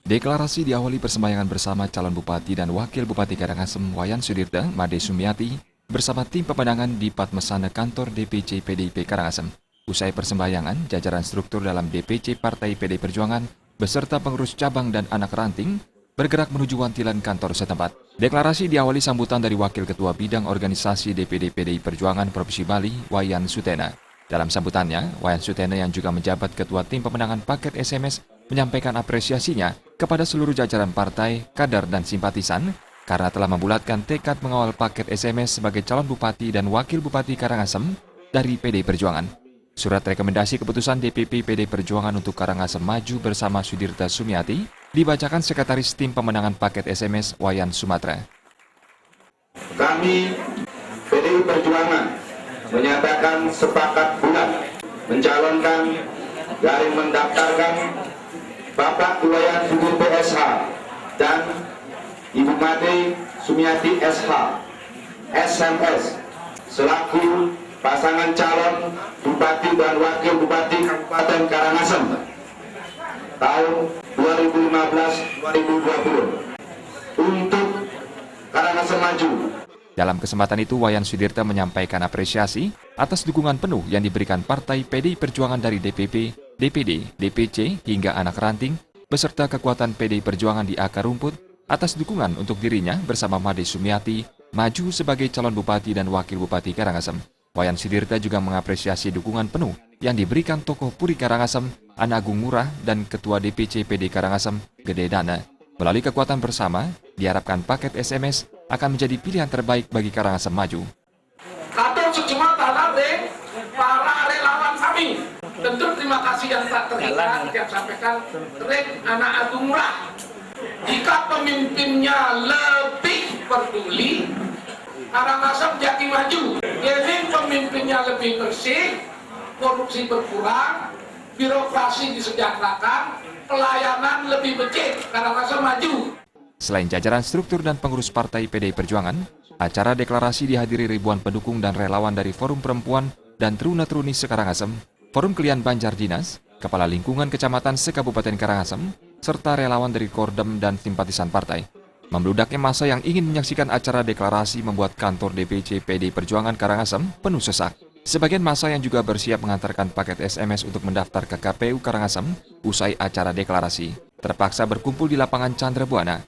Deklarasi diawali persembahyangan bersama calon bupati dan wakil bupati Karangasem Wayan Sudirta, Made Sumiati, bersama tim pemenangan di Padmasana kantor DPC PDIP Karangasem. Usai persembahyangan, jajaran struktur dalam DPC Partai PD Perjuangan beserta pengurus cabang dan anak ranting bergerak menuju wantilan kantor setempat. Deklarasi diawali sambutan dari Wakil Ketua Bidang Organisasi DPD PDI Perjuangan Provinsi Bali, Wayan Sutena. Dalam sambutannya, Wayan Sutena yang juga menjabat Ketua Tim Pemenangan Paket SMS menyampaikan apresiasinya kepada seluruh jajaran partai, kader, dan simpatisan karena telah membulatkan tekad mengawal paket SMS sebagai calon bupati dan wakil bupati Karangasem dari PD Perjuangan. Surat rekomendasi keputusan DPP PD Perjuangan untuk Karangasem maju bersama Sudirta Sumiati dibacakan Sekretaris Tim Pemenangan Paket SMS Wayan Sumatra. Kami PDI Perjuangan menyatakan sepakat bulat mencalonkan garing mendaftarkan Bapak Wayan Sudirta SH dan Ibu Made Sumiati SH SMS selaku pasangan calon bupati dan wakil bupati Kabupaten Karangasem tahun 2015-2020 untuk Karangasem maju. Dalam kesempatan itu, Wayan Sudirta menyampaikan apresiasi atas dukungan penuh yang diberikan Partai PDI Perjuangan dari DPP, DPD, DPC, hingga anak ranting, beserta kekuatan PDI Perjuangan di akar rumput atas dukungan untuk dirinya bersama Made Sumiati maju sebagai calon bupati dan wakil bupati Karangasem. Wayan Sudirta juga mengapresiasi dukungan penuh yang diberikan tokoh Puri Karangasem, Ana Agung Ngurah, dan Ketua DPC PD Karangasem, Gede Dana. Melalui kekuatan bersama, diharapkan paket SMS akan menjadi pilihan terbaik bagi Karangasem maju. Atur sejumlah tanah para relawan kami. Tentu terima kasih yang tak terhingga yang sampaikan Rek Ana Agung Ngurah. Jika pemimpinnya lebih peduli, Karangasem jadi maju. Jadi pemimpinnya lebih bersih, korupsi berkurang, birokrasi disejahterakan, pelayanan lebih becek, Karangasem maju. Selain jajaran struktur dan pengurus Partai PDI Perjuangan, acara deklarasi dihadiri ribuan pendukung dan relawan dari Forum Perempuan dan Teruna-Teruni Sekarangasem, Forum Klien Banjar Dinas, Kepala Lingkungan Kecamatan Sekabupaten Karangasem, serta relawan dari Kordem dan simpatisan partai. Membludaknya massa yang ingin menyaksikan acara deklarasi membuat kantor DPC PDI Perjuangan Karangasem penuh sesak. Sebagian massa yang juga bersiap mengantarkan paket SMS untuk mendaftar ke KPU Karangasem usai acara deklarasi terpaksa berkumpul di lapangan Chandra Buana.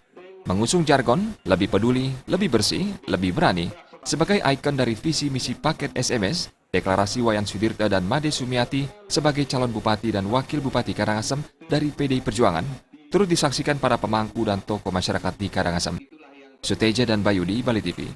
Mengusung jargon, lebih peduli, lebih bersih, lebih berani. Sebagai ikon dari visi misi paket SMS, deklarasi Wayan Sudirta dan Made Sumiati sebagai calon bupati dan wakil bupati Karangasem dari PDI Perjuangan turut disaksikan para pemangku dan tokoh masyarakat di Karangasem. Suteja dan Bayudi, Bali TV.